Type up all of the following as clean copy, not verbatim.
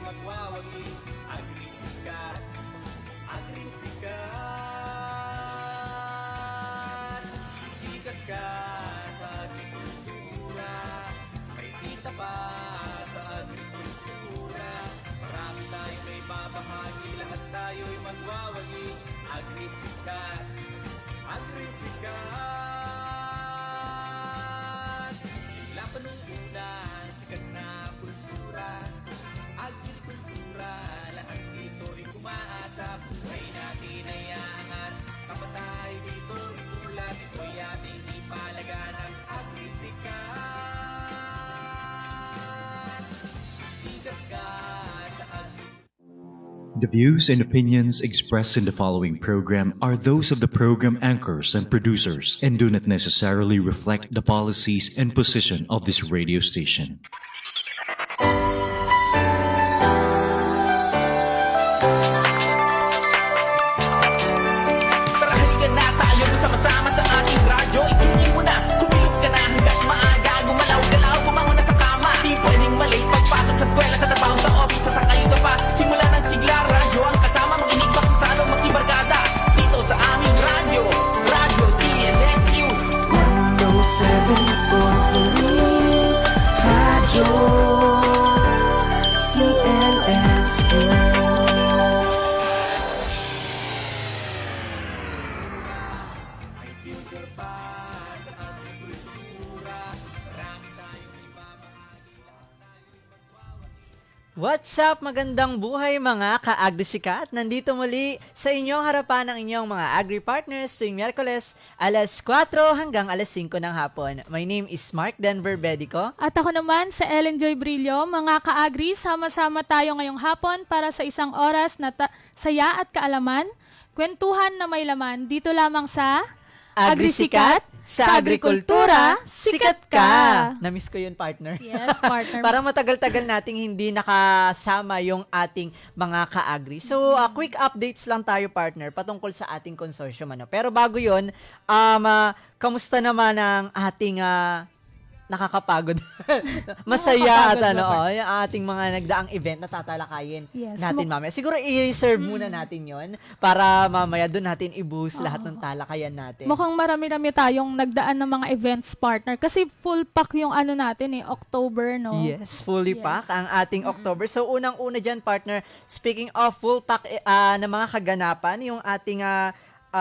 magwawagi. Agrisikat, agrisikat. Sikat ka sa agrikultura, may kita pa sa agrikultura. Marami tayong may babahagi, lahat tayo'y magwawagi. Agrisikat, agrisikat. Simula pa nung unang sikat na kultura, agrikultura, lahat dito'y kumaasa. Buhay natin ay aangat, kapatay dito itulat, ito'y ating ipalaganap. Agrisikat, sikat ka sa agrikultura. The views and opinions expressed in the following program are those of the program anchors and producers and do not necessarily reflect the policies and position of this radio station. Tara halika na tayo sama-sama sa ating radyo. Ituloy mo na, kumilos ka na hanggat maaga. Gumalaw-galaw, bumangon na sa kama. Di pwedeng mali, pagpasok sa eskwela, sa trabaho, sa office, sasakay ka pa. Simula ng sigla, radyo ang kasama. Makinig makisalo, makibarkada. Dito sa aming radyo, Radyo CNSU 107.3 Radyo CNSU. May future pa sa agrikultura, marami tayong ibabahagi, lahat tayo'y magwawagi. What's up? Magandang buhay mga ka-agrisikat. Nandito muli sa inyong harapan ng inyong mga agri-partners tuwing Miyerkules, alas 4 hanggang alas 5 ng hapon. My name is Mark Denver Bedico. At ako naman sa Ellen Joy Brillo. Mga ka-agri, sama-sama tayo ngayong hapon para sa isang oras na saya at kaalaman, kwentuhan na may laman, dito lamang sa Agrisikat, sa agrikultura, sikat ka! Namiss ko yun, partner. Yes, partner. Parang matagal-tagal nating hindi nakasama yung ating mga ka-agri. So, quick updates lang tayo, partner, patungkol sa ating consortium. Pero bago yun, kamusta naman ang ating nakakapagod? Masaya at yung ating mga nagdaang event na tatalakayin Yes. natin mamaya. Siguro i-reserve muna natin yon para mamaya doon natin i-boost lahat ng talakayan natin. Mukhang marami-rami tayong nagdaan ng mga events, partner. Kasi full pack yung ano natin October, no? Yes, fully Yes. pack ang ating October. So, unang-una dyan, partner, speaking of full pack na mga kaganapan, yung ating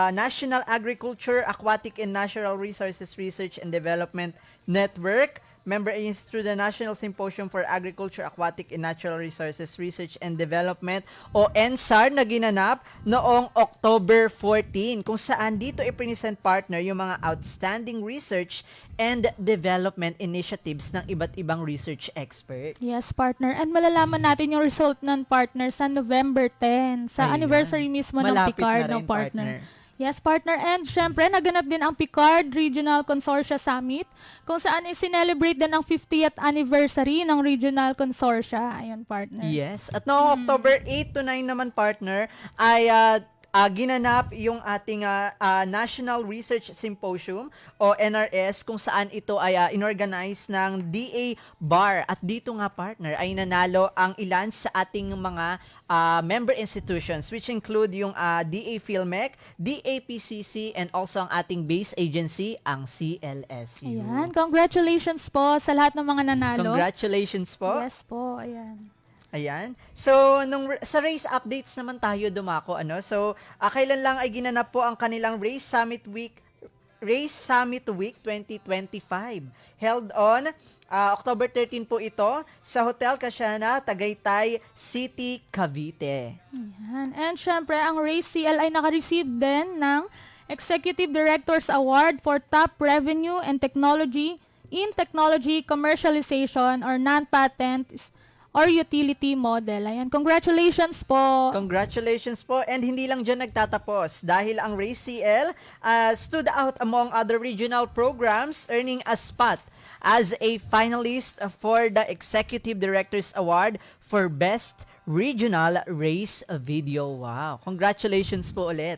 National Agriculture, Aquatic and Natural Resources Research and Development Network, member agency through the National Symposium for Agriculture, Aquatic and Natural Resources Research and Development o NSAR na ginanap noong October 14, kung saan dito i-present, partner, yung mga outstanding research and development initiatives ng iba't ibang research experts. Yes, partner. And malalaman natin yung result ng partner sa November 10, sa Ayan. anniversary mismo ng Malapit PICARD, na no, rin, partner. Yes, partner. And syempre, naganap din ang PICARD Regional Consortia Summit, kung saan i-celebrate din ang 50th anniversary ng Regional Consortia. Ayun, partner. Yes. At noong October 8 to 9 naman, partner, ay ginanap yung ating National Research Symposium o NRS, kung saan ito ay inorganize ng DA BAR. At dito nga, partner, ay nanalo ang ilan sa ating mga member institutions, which include yung DA PhilMec, DAPCC, and also ang ating base agency, ang CLSU. Ayan. Congratulations po sa lahat ng mga nanalo. Congratulations po. Yes po. Ayan. Ayan. So, sa race updates naman tayo dumako, So, kailan lang ay ginanap po ang kanilang Race Summit Week 2025. Held on October 13 po ito sa Hotel Casiana, Tagaytay City, Cavite. Ayan. And syempre, ang Race CL ay naka-receive din ng Executive Directors Award for Top Revenue and Technology in Technology Commercialization or Non-Patent or Utility Model. Ayan. Congratulations po. Congratulations po. And hindi lang dyan nagtatapos dahil ang Race CL stood out among other regional programs, earning a spot as a finalist for the Executive Directors Award for Best Regional Race Video. Wow. Congratulations po ulit.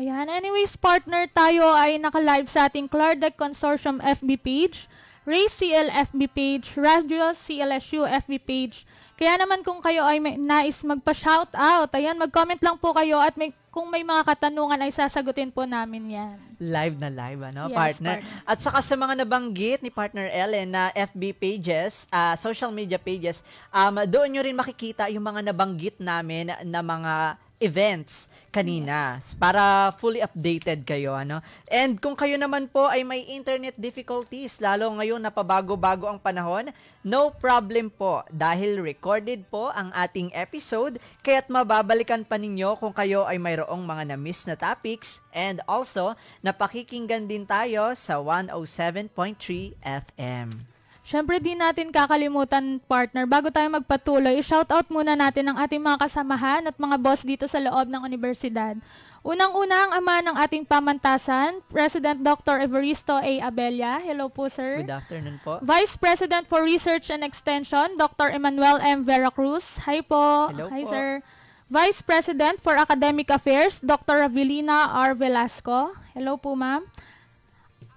Ayan. Anyways, partner, tayo ay naka-live sa ating Clardeck Consortium FB page. Ray CL FB page, Radyo CLSU FB page. Kaya naman kung kayo ay may nais magpa-shoutout, ayan, mag-comment lang po kayo at kung may mga katanungan ay sasagutin po namin yan. Live na live, ano, Yes, partner? At saka sa mga nabanggit ni Partner Ellen na FB pages, social media pages, doon nyo rin makikita yung mga nabanggit namin na mga events kanina para fully updated kayo, ano. And kung kayo naman po ay may internet difficulties, lalo ngayon napabago-bago ang panahon, no problem po dahil recorded po ang ating episode, kaya't mababalikan pa ninyo kung kayo ay mayroong mga na-miss na topics, and also napakikinggan din tayo sa 107.3 FM. Siyempre, di natin kakalimutan, partner, bago tayo magpatuloy, shoutout muna natin ang ating mga kasamahan at mga boss dito sa loob ng universidad. Unang-una ang ama ng ating pamantasan, President Dr. Evaristo A. Abella. Hello po, sir. Good afternoon po. Vice President for Research and Extension, Dr. Emmanuel M. Veracruz. Hi po. Hello Hi, po. sir. Vice President for Academic Affairs, Dr. Avelina R. Velasco. Hello po, ma'am.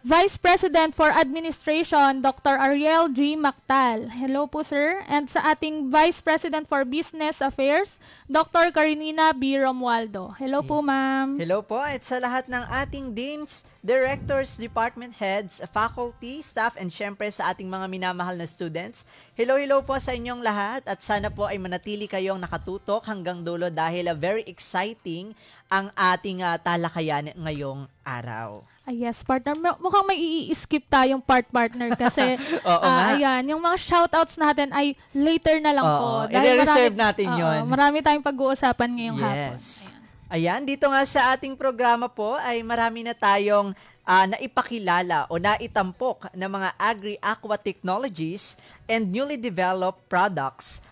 Vice President for Administration, Dr. Ariel G. Mactal. Hello po, sir. And sa ating Vice President for Business Affairs, Dr. Karinina B. Romualdo. Hello po, ma'am. Hello po, at sa lahat ng ating deans, directors, department heads, faculty, staff, and syempre sa ating mga minamahal na students. Hello po sa inyong lahat at sana po ay manatili kayong nakatutok hanggang dulo dahil very exciting ang ating talakayan ngayong araw. Yes, partner. Mukhang may i-skip tayong partner kasi Oo nga. ayan, yung mga shoutouts natin ay later na lang po. Oo, i-reserve natin yun. Marami tayong pag-uusapan ngayong hapon. Yes. Ayan, dito nga sa ating programa po ay marami na tayong naipakilala o naitampok na mga agri-aqua technologies and newly developed products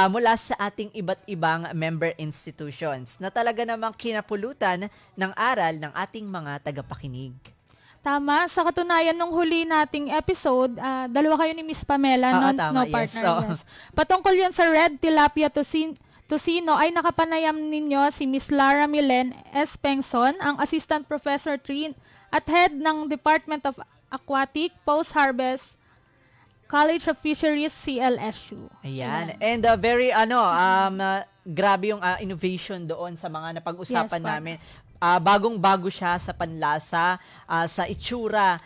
mula sa ating iba't ibang member institutions na talaga namang kinapulutan ng aral ng ating mga tagapakinig. Tama. Sa katunayan, nung huli nating episode, dalawa kayo ni Miss Pamela, Oo, no, tama, partner. yes. Oo. Yes. Patungkol yun sa red tilapia Tocino ay nakapanayam ninyo si Miss Lara Milen S. Pengson, ang Assistant Professor at Head ng Department of Aquatic Post-Harvest College of Fisheries CLSU. Ayan. And very grabe yung innovation doon sa mga napag-usapan Yes, namin. Bagong-bago siya sa panlasa, sa itsura,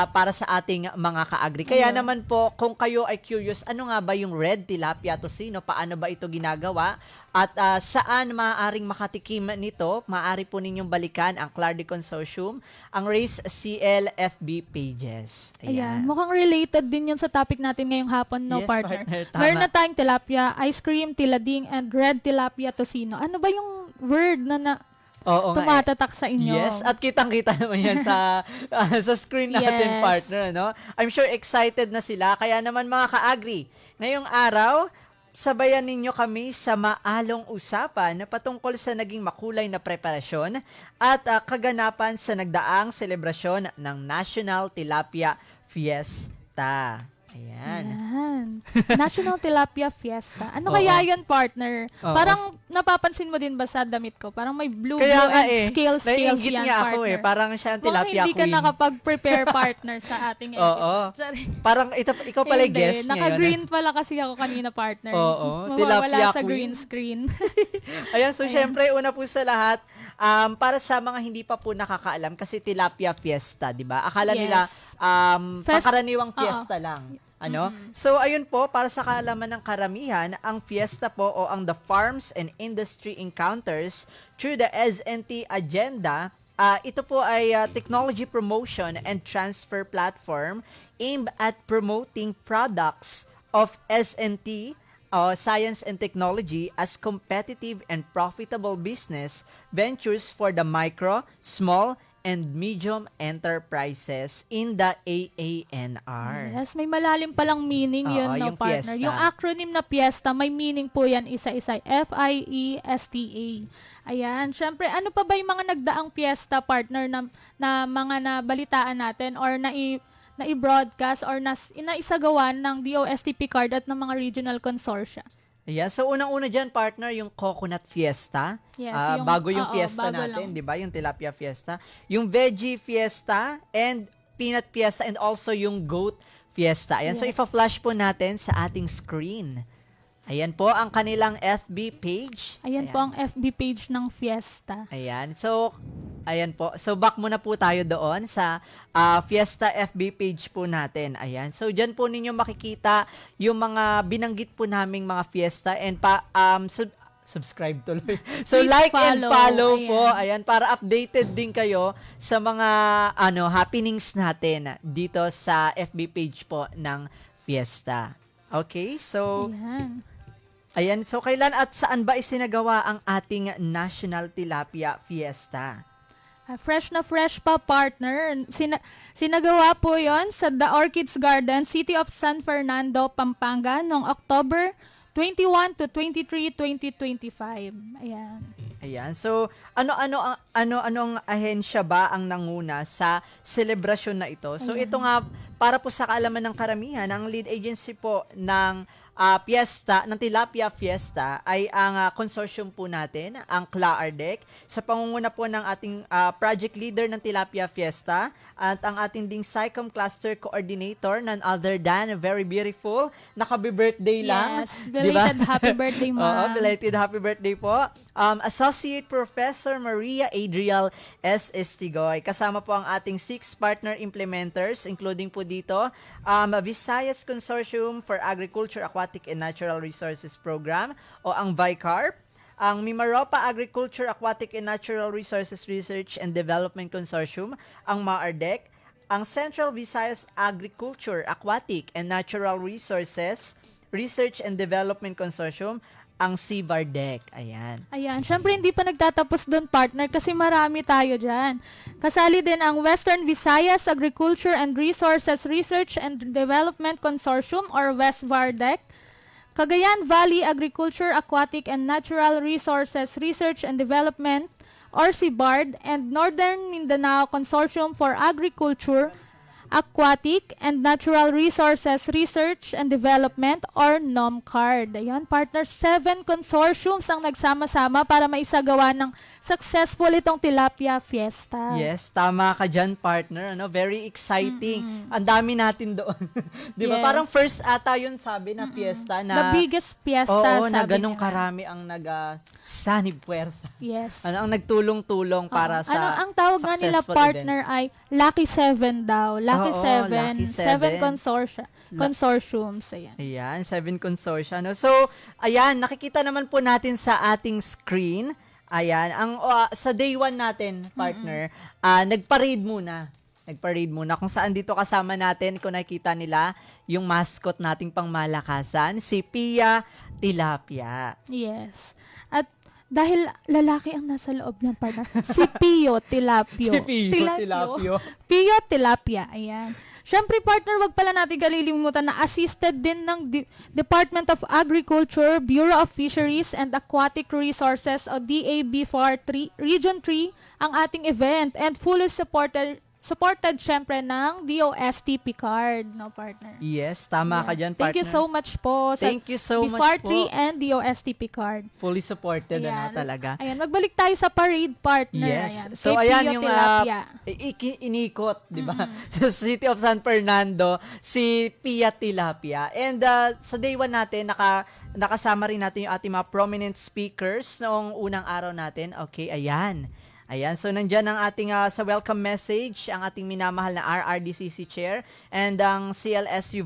para sa ating mga kaagri. Kaya naman po, kung kayo ay curious, ano nga ba yung red tilapia tocino? Paano ba ito ginagawa? At saan maaaring makatikim nito? Maaari po ninyong balikan ang Clardy Consortium, ang Race CL FB pages. Ayan. Mukhang related din yun sa topic natin ngayong hapon, no, Yes, partner? partner, tama. Meron na tayong tilapia, ice cream, tilading, and red tilapia tocino. Ano ba yung word na Oo nga, tumatatak sa inyo? Yes, at kitang-kita naman yan sa sa screen natin, Yes. partner, no? I'm sure excited na sila. Kaya naman mga kaagri, ngayong araw, sabayan ninyo kami sa maalong usapan patungkol sa naging makulay na preparasyon at kaganapan sa nagdaang selebrasyon ng National Tilapia Fiesta. Ayan. Ayan. National Tilapia Fiesta. Ano Oo. kaya yun, partner? Oo. Parang napapansin mo din ba sa damit ko? Parang may blue Kaya nga and scales naiingit yan, nga ako partner. parang siya ang Mukhang tilapia hindi ka queen. nakapag-prepare, partner, sa ating episode. Oo. Sorry. Parang ikaw pala yung Hindi, guest ngayon. naka-green pala kasi ako kanina, partner. Oo, Mawawala tilapia sa queen. green screen. Ayan, so syempre, una po sa lahat, para sa mga hindi pa po nakakaalam, kasi Tilapia Fiesta, di ba? Akala Yes. nila, Fest- pangkaraniwang fiesta lang. Ano? So, ayun po, para sa kaalaman ng karamihan, ang fiesta po o ang the Farms and Industry Encounters through the SNT agenda, ito po ay technology promotion and transfer platform aimed at promoting products of SNT, science and technology as competitive and profitable business ventures for the micro, small, and medium enterprises in the AANR. Yes, may malalim palang meaning yun, no, yung partner. fiesta. Yung acronym na fiesta, may meaning po yan isa-isa. F-I-E-S-T-A. Ayan. Syempre, ano pa ba yung mga nagdaang fiesta, partner, na mga nabalitaan natin or na-broadcast or naisagawan ng DOST Picard at ng mga regional consortia? Yeah, so unang-una dyan, partner, yung Coconut Fiesta. Yes, Bago yung oo, fiesta bago natin, lang. di ba? Yung Tilapia Fiesta. Yung Veggie Fiesta and Peanut Fiesta and also yung Goat Fiesta. Ayan, so Yes. ipa-flash po natin sa ating screen. Ayan po ang kanilang FB page. Ayan po ang FB page ng Fiesta. Ayan. So, ayan po. So, back muna po tayo doon sa Fiesta FB page po natin. Ayan. So, dyan po ninyo makikita yung mga binanggit po naming mga fiesta and subscribe tuloy. So, Please like and follow Ayan. po. Ayan, para updated din kayo sa mga happenings natin dito sa FB page po ng Fiesta. Okay, so Ayan. so kailan at saan ba isinagawa ang ating National Tilapia Fiesta? Fresh na fresh pa, partner. Sinagawa po yon sa The Orchids Garden, City of San Fernando, Pampanga, noong October 21 to 23, 2025. Ayan. Ayan. So, anong ahensya ba ang nanguna sa selebrasyon na ito? So, ito nga, para po sa kaalaman ng karamihan, ang lead agency po ng ng Tilapia Fiesta ay ang consortium po natin, ang CLAARDEC, sa pangunguna po ng ating project leader ng Tilapia Fiesta at ang ating ding SciComm Cluster Coordinator, none other than very beautiful, nakabi-birthday lang. Yes. Di ba? Belated happy birthday, Oo, ma'am. belated happy birthday po. Associate Professor Maria Adriel S. Estigoy. Kasama po ang ating 6 partner implementers, including po dito, Visayas Consortium for Agriculture, Aquatic and Natural Resources Program, o ang VICARP, ang Mimaropa Agriculture, Aquatic and Natural Resources Research and Development Consortium, ang MAARDEC, ang Central Visayas Agriculture, Aquatic and Natural Resources Research and Development Consortium, ang CBARDEC. Ayan. Ayan. Siyempre, hindi pa nagtatapos doon, partner, kasi marami tayo dyan. Kasali din ang Western Visayas Agriculture and Resources Research and Development Consortium or WestVARDEC, Cagayan Valley Agriculture, Aquatic and Natural Resources Research and Development or CBARD, and Northern Mindanao Consortium for Agriculture, Aquatic and Natural Resources Research and Development or NOMCARD. Ayan, partner, 7 consortiums ang nagsama-sama para maisagawa ng successful itong Tilapia Fiesta. Yes, tama ka dyan, partner. Very exciting. Ang dami natin doon. Di ba? Yes. Parang first ata yun sabi na fiesta na... The biggest fiesta, Oo, na sabi ganong niya. karami ang sanib puwersa. Yes. Ang nagtulong-tulong para Oo. sa ang tawag nga nila, successful partner, ay Lucky 7 daw. Lucky Oo, 7. Lucky 7 7. consortiums. Ayan. Ayan, 7 consortia. No? So, ayan, nakikita naman po natin sa ating screen. Ayan, sa day 1 natin, partner, nag-parade muna. Nag-parade muna. Kung saan dito kasama natin, kung nakikita nila, yung mascot nating pangmalakasan, si Pia Tilapia. Yes. At dahil lalaki ang nasa loob ng partner, si Pio Tilapio. Si Pio Tilapio. Pio Tilapia. Ayan. Syempre, partner, wag pala natin kalilimutan na assisted din ng Department of Agriculture, Bureau of Fisheries and Aquatic Resources o DAB4 Region 3 ang ating event and fully supported syempre ng DOST Picard, no, partner? Yes, tama ka dyan, partner. Thank you so much po Thank you so much BFAR 3 po. and DOST Picard. Fully supported, talaga. Ayan, magbalik tayo sa parade, partner. Yes. Ayan. So, Kay ayan Pio yung Tilapia. inikot, di ba? Sa City of San Fernando, si Pia Tilapia. And sa day 1 natin, nakasama rin natin yung ating mga prominent speakers noong unang araw natin. Okay, ayan. Ayan, so nandyan ang ating sa welcome message, ang ating minamahal na RRDCC Chair and ang CLSU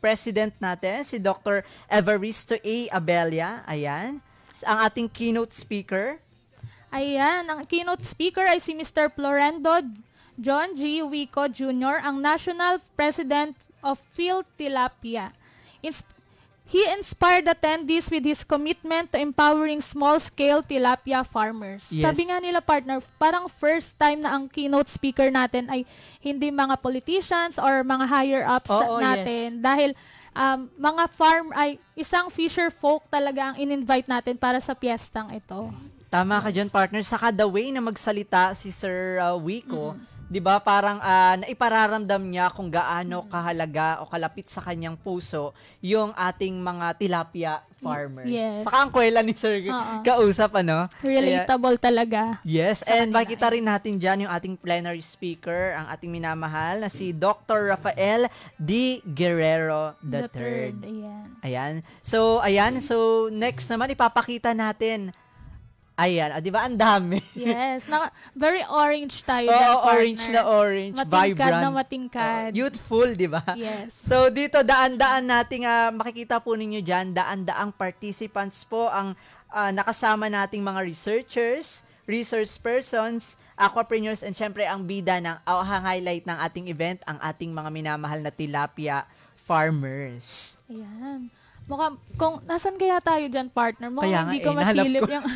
President natin, si Dr. Evaristo A. Abella. Ayan. Ang ating keynote speaker. Ayan, ang keynote speaker ay si Mr. Florendo John G. Wico Jr., ang National President of Phil Tilapia. He inspired attendees with his commitment to empowering small-scale tilapia farmers. Yes. Sabi nga nila, partner, parang first time na ang keynote speaker natin ay hindi mga politicians or mga higher-ups natin. Yes. Dahil mga farm ay isang fisher folk talaga ang in-invite natin para sa piyestang ito. Tama ka dyan, partner. Saka the way na magsalita si Sir Wico, 'di ba, parang naipararamdam niya kung gaano kahalaga o kalapit sa kanyang puso yung ating mga tilapia farmers. Yes. Saka ang kwela ni Sir Oo. kausap, ano? Kaya- Relatable talaga. Yes, sa and kanila, makita rin natin dyan yung ating plenary speaker, ang ating minamahal na si Dr. Rafael D. Guerrero The III. third. Ayan. Ayan. So, next naman, ipapakita natin. Ayan. 'Di ba? Ang dami. Yes. Very orange tayo Oo, dyan, partner. orange na orange. Matingkad Vibrant. na matingkad. Youthful, 'di ba? Yes. So, dito, daan-daan nating, makikita po ninyo dyan, daan-daang participants po ang nakasama nating mga researchers, resource persons, aquapreneurs, and syempre ang bida ng highlight ng ating event, ang ating mga minamahal na tilapia farmers. Ayan. Kung nasan kaya tayo dyan, partner? Mukhang Kaya nga, hindi ko nahanap masilip ko. yung...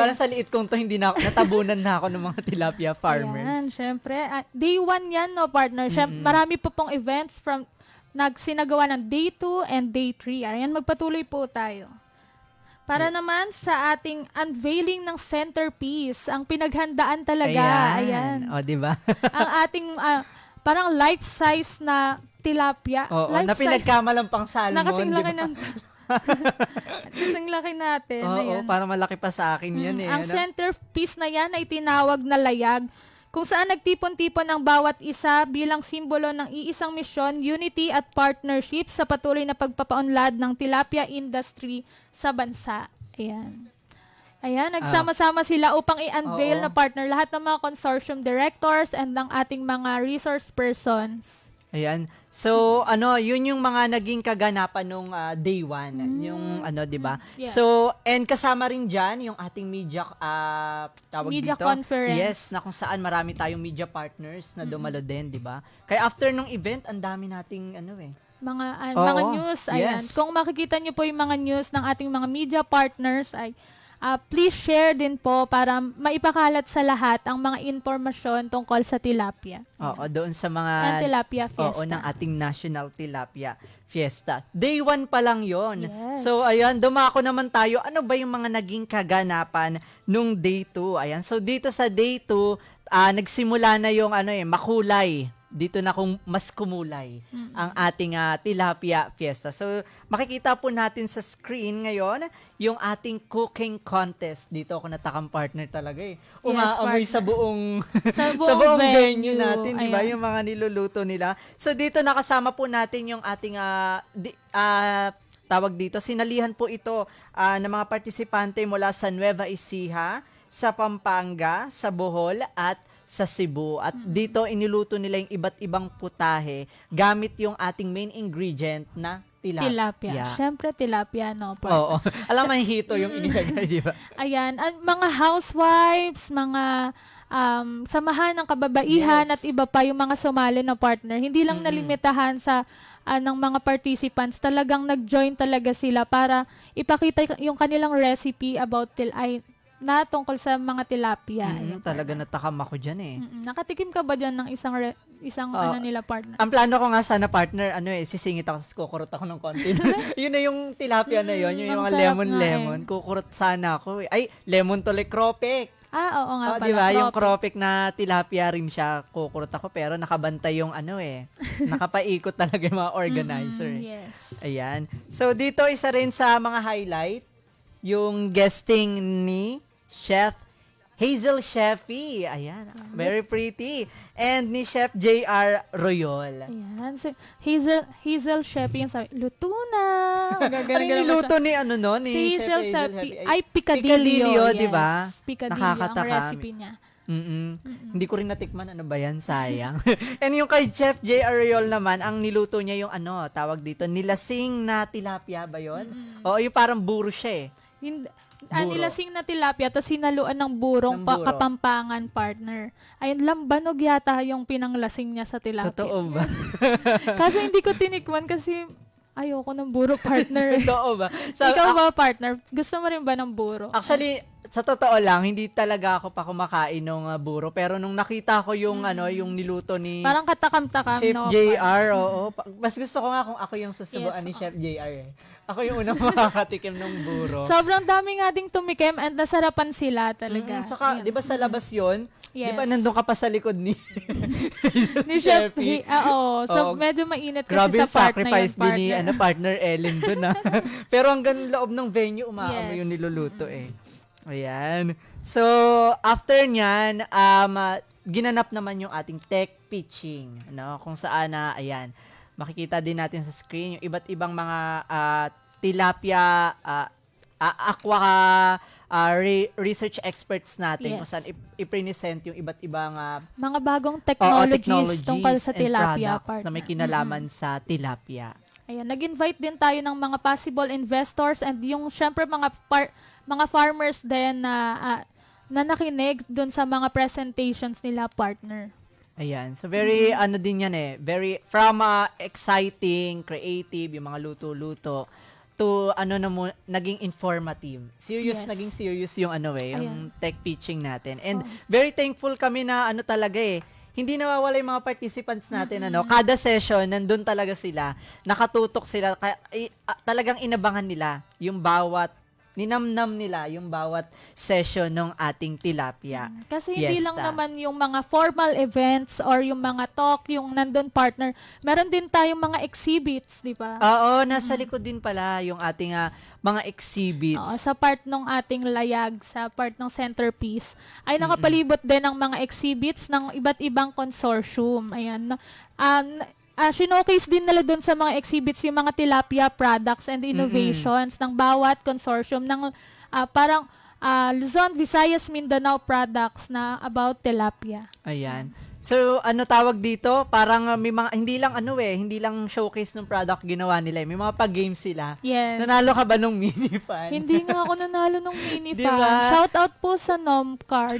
Para sa liit kong to, hindi na natabunan na ako ng mga tilapia Ayan, farmers. syempre. Day 1 yan, no, partner? Marami pa pong events from nagsinagawa ng Day 2 and Day 3. Ayan, magpatuloy po tayo. Para naman sa ating unveiling ng centerpiece, ang pinaghandaan talaga. Ayan. O, di ba? Ang ating parang life-size na tilapia. Oo, na Life-size pinagkamalampang salmon, na kasing di laki ba? ng... kasing laki natin. Oo, Ayan. parang malaki pa sa akin yun eh. Ang ano? centerpiece na yan ay tinawag na layag, kung saan nagtipon-tipon ang bawat isa bilang simbolo ng iisang misyon, unity at partnership sa patuloy na pagpapaunlad ng tilapia industry sa bansa. Ayan. Ayan, nagsama-sama sila upang i-unveil Oo. na partner lahat ng mga consortium directors and ng ating mga resource persons. Ayan. So, yun yung mga naging kaganapan nung day 1. Yung, 'di ba? Yeah. So, and kasama rin dyan yung ating media, tawag Media dito. conference. Yes, na kung saan marami tayong media partners na dumalo din, di ba? Kaya after nung event, ang dami nating, Mga Oo, mga news, ayan. yes. Kung makikita niyo po yung mga news ng ating mga media partners, ay please share din po para maipakalat sa lahat ang mga impormasyon tungkol sa tilapia. Oo, doon sa mga... Ang tilapia fiesta. Oo, ng ating National Tilapia Fiesta. Day 1 pa lang yon. Yes. So, ayan, dumako naman tayo. Ano ba yung mga naging kaganapan nung Day 2? Ayan, so dito sa Day 2, nagsimula na yung makulay. Dito na kung mas kumulay ang ating Tilapia Fiesta. So, makikita po natin sa screen ngayon yung ating cooking contest. Dito ako natakang partner talaga eh. Umaamoy partner. sa buong Sa sa buong venue. venue natin, di ba? Ayan. Yung mga niluluto nila. So, dito nakasama po natin yung ating tawag dito, sinalihan po ito ng mga partisipante mula sa Nueva Ecija, sa Pampanga, sa Bohol, at sa Cebu. At dito iniluto nila yung iba't ibang putahe gamit yung ating main ingredient na tilapia. Siyempre, tilapia, no? partner? Oo. Alam mo, hito yung inilagay, di ba? Ayan, mga housewives, mga samahan ng kababaihan Yes. at iba pa yung mga sumali na partner. Hindi lang nalimitahan sa ng mga participants. Talagang nag-join talaga sila para ipakita yung kanilang recipe about na tungkol sa mga tilapia. Ayan, Talaga natakam ako dyan eh. nakatikim ka ba dyan ng isang nila partner? Ang plano ko nga sana partner, sisingit ako, kukurot ako ng konti. Yun na yung tilapia na yun, yung ang mga sarap lemon. Kukurot sana ako. Ay, lemon tuloy, cropek. Oo nga pala. Di ba? Yung Cropek. cropek na tilapia rin siya, kukurot ako, pero nakabantay yung nakapaikot talaga yung mga organizer. Yes. Ayan. So, dito isa rin sa mga highlight, yung guesting ni Chef Hazel Sheffy. Ayan. Very pretty. And ni Chef J.R. Royol. Ayan. So, Hazel Sheffy yung sabi, luto na. Ano yung niluto ni Si Chef Hazel Hazel Sheffy Sheffy? ay picadillo. Di ba? Yes, picadillo Nakakatakam. ang recipe niya. Hindi ko rin natikman, ano ba yan? Sayang. And yung kay Chef J.R. Royol naman, ang niluto niya yung tawag dito, nilasing na tilapia ba yun? Oo, yung parang buro siya eh. Buro. Nilasing na tilapia tapos sinaluan ng burong Ng buro. kapampangan partner. Ayun, lambanog yata yung pinanglasing niya sa tilapia. Totoo ba? Kasi hindi ko tinikman kasi ayoko ng buro partner. Totoo ba? Ikaw ba partner? Gusto mo rin ba ng buro? Actually, sa totoo lang, hindi talaga ako pa kumakain ng buro. Pero nung nakita ko yung yung niluto ni Parang katakam-takam, Chef no? JR, oo. Mas gusto ko nga kung ako yung susubuan Yes, ni Chef JR eh. Ako yung unang makakatikim ng buro. Sobrang dami nga ding tumikim and nasarapan sila talaga. Tsaka, Yun. di ba sa labas yon Yes. Di ba nandun ka pa sa likod ni Ni Chef, Sheffy? oo. So, Oo. medyo mainit kasi Grabe sa yung part na sacrifice yun, din ni partner. partner Ellen dun Pero hanggang loob ng venue, umaamoy Yes. yung niluluto Ayan. So, after nyan, ginanap naman yung ating tech pitching. Ano? Kung saan ayan, makikita din natin sa screen yung iba't ibang mga tilapia, aqua research experts natin Yes. kung saan i-present yung iba't ibang Mga bagong technologies technologies tungkol sa and tilapia, products partner. na may kinalaman sa tilapia. Ayan, nag-invite din tayo ng mga possible investors and yung syempre mga farmers din na nakinig dun sa mga presentations nila, partner. Ayan. So, very, din yan very, from exciting, creative, yung mga luto-luto, to, naging informative. Yes. Naging serious yung, yung Ayan. tech pitching natin. And, very thankful kami na, talaga hindi nawawala yung mga participants natin, kada session, nandun talaga sila, nakatutok sila, talagang inabangan nila yung ninamnam nila yung bawat session ng ating tilapia. Kasi hindi lang Fiesta. naman yung mga formal events or yung mga talk, yung nandun, partner. Meron din tayong mga exhibits, di ba? Oo, nasa likod din pala yung ating mga exhibits. Oo, sa part ng ating layag, sa part ng centerpiece, ay nakapalibot din ng mga exhibits ng iba't ibang consortium. Ayan. Showcase din nila doon sa mga exhibits yung mga tilapia products and innovations ng bawat consortium ng parang Luzon, Visayas, Mindanao products na about tilapia. Ayan. So, tawag dito? Parang may mga, hindi lang showcase ng product ginawa nila. May mga pag-games sila. Yes. Nanalo ka ba nung mini fan? Hindi nga ako nanalo ng mini Di fan. ba? Shout out po sa Nomcard.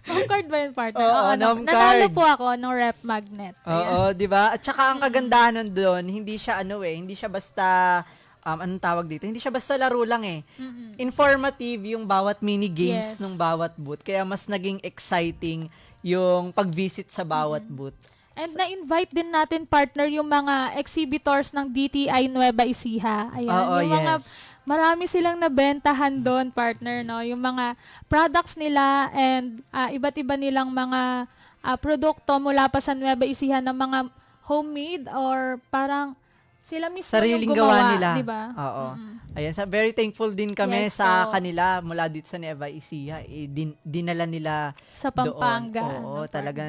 Nomcard ba yun, partner? Oo, Nanalo Nomcard. po ako ng rep magnet. Ayan. Oo, di ba? At saka ang kagandahan nun doon, hindi siya hindi siya basta anong tawag dito? Hindi siya basta laro lang Informative yung bawat mini games Yes. ng bawat booth. Kaya mas naging exciting yung pag-visit sa bawat booth. And na-invite din natin, partner, yung mga exhibitors ng DTI Nueva Ecija. Ayan, Oo, yung mga, yes. marami silang nabentahan doon, partner, no? Yung mga products nila and iba't iba nilang mga produkto mula pa sa Nueva Ecija na mga homemade or parang sila mismo Sariling yung gawa gumawa, nila. di ba? Oo. Ayan, very thankful din kami Yes, sa po. kanila mula dito sa Nueva Ecija. Dinala nila Sa Pampanga. doon. Oo, ano, talaga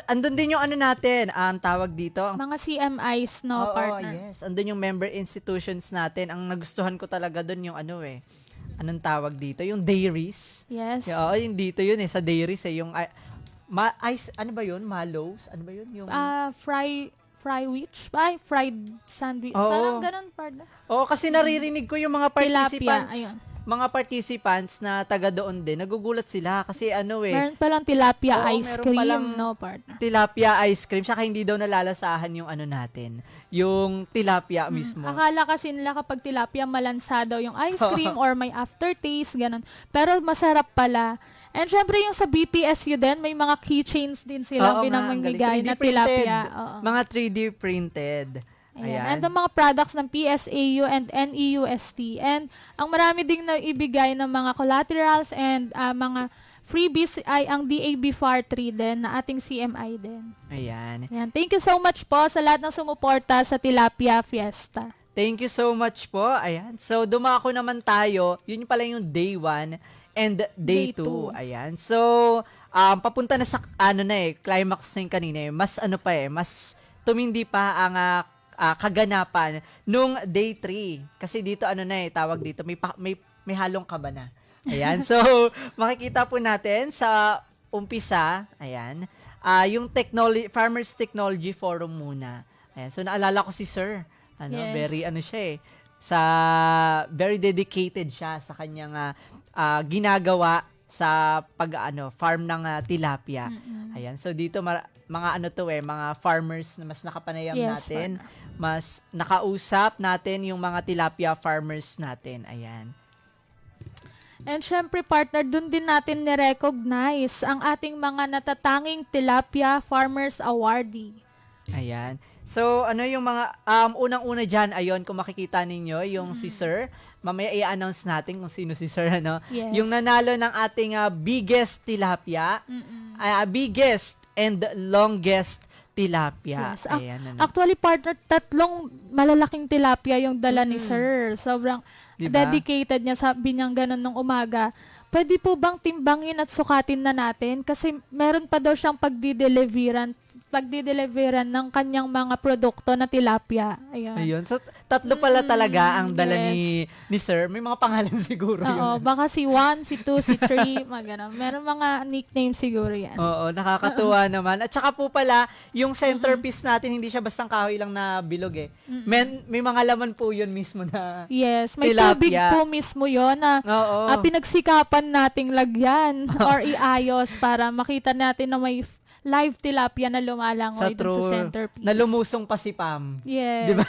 andun din yung natin, tawag dito. Mga CMIs, no, Oo, partner? yes. Andun yung member institutions natin. Ang nagustuhan ko talaga doon yung anong tawag dito? Yung dairies. Yes. Oo, yung dito yun sa dairies yung ice, ano ba yun? Mallows? Ano ba yun? Yung Fried sandwich. Oo. Parang ganun, partner. Oo, kasi naririnig ko yung mga participants. Tilapia, ayun. Mga participants na taga doon din, nagugulat sila kasi Meron palang tilapia Oo, ice meron cream, palang no, partner? tilapia ice cream, saka hindi daw nalalasahan yung natin, yung tilapia mismo. Akala kasi nila kapag tilapia malansa daw yung ice cream or may aftertaste, ganun. Pero masarap pala. And syempre yung sa BPSU din, may mga keychains din Oo sila nga, pinamimigay ang galing. na 3D printed. tilapia. Oo. Mga 3D printed. Ayan. And ang mga products ng PSAU and NEUST. And ang marami ding naibigay ng mga collaterals and mga freebies ay ang DAB FAR 3 din na ating CMI din. Ayan. Ayan. Thank you so much po sa lahat ng sumuporta sa Tilapia Fiesta. Thank you so much po. Ayan. So, dumako naman tayo. Yun pala yung day 1 and day Day 2. two. Ayan. So, papunta na sa, climax na yung kanina. Mas, mas tumindi pa ang kaganapan nung day 3. Kasi dito, tawag dito, may halong kaba na. Ayan. So, makikita po natin sa umpisa, ayan, yung Farmers Technology Forum muna. Ayan. So, naalala ko si Sir. Yes. Very, very dedicated siya sa kanyang ginagawa sa farm ng tilapia. Ayan. So, dito, mga farmers na mas nakapanayam Yes, natin, partner. mas nakausap natin yung mga tilapia farmers natin. Ayan. And syempre, partner, dun din natin ni-recognize ang ating mga natatanging Tilapia Farmers Awardee. Ayan. So, ano yung mga, unang-una dyan, ayun, kung makikita ninyo, yung si Sir, mamaya i-announce natin kung sino si Sir, ano? Yes. Yung nanalo ng ating biggest tilapia, biggest and longest tilapia. Yes. Ayan, ano. Actually, partner, 3 malalaking tilapia yung dala ni Sir. Sobrang Diba? dedicated niya, sabi niyang ganun nung umaga. Pwede po bang timbangin at sukatin na natin? Kasi meron pa daw siyang pagdideliveran ng kanyang mga produkto na tilapia. Ayun. Ayun. So, 3 pala talaga ang dala yes. ni Sir. May mga pangalan siguro Oo, yun. baka si 1, si 2, si 3, mga ganun. Meron mga nickname siguro yan. Oo, nakakatuwa naman. At saka po pala, yung centerpiece natin, hindi siya bastang kahoy lang na bilog eh. May mga laman po yun mismo na Yes, may tilapia. tubig po mismo yon na Oo. pinagsikapan nating lagyan or iayos para makita natin na may live tilapia na lumalangoy dun sa centerpiece. Na lumusong pa si Pam. Yes. Diba?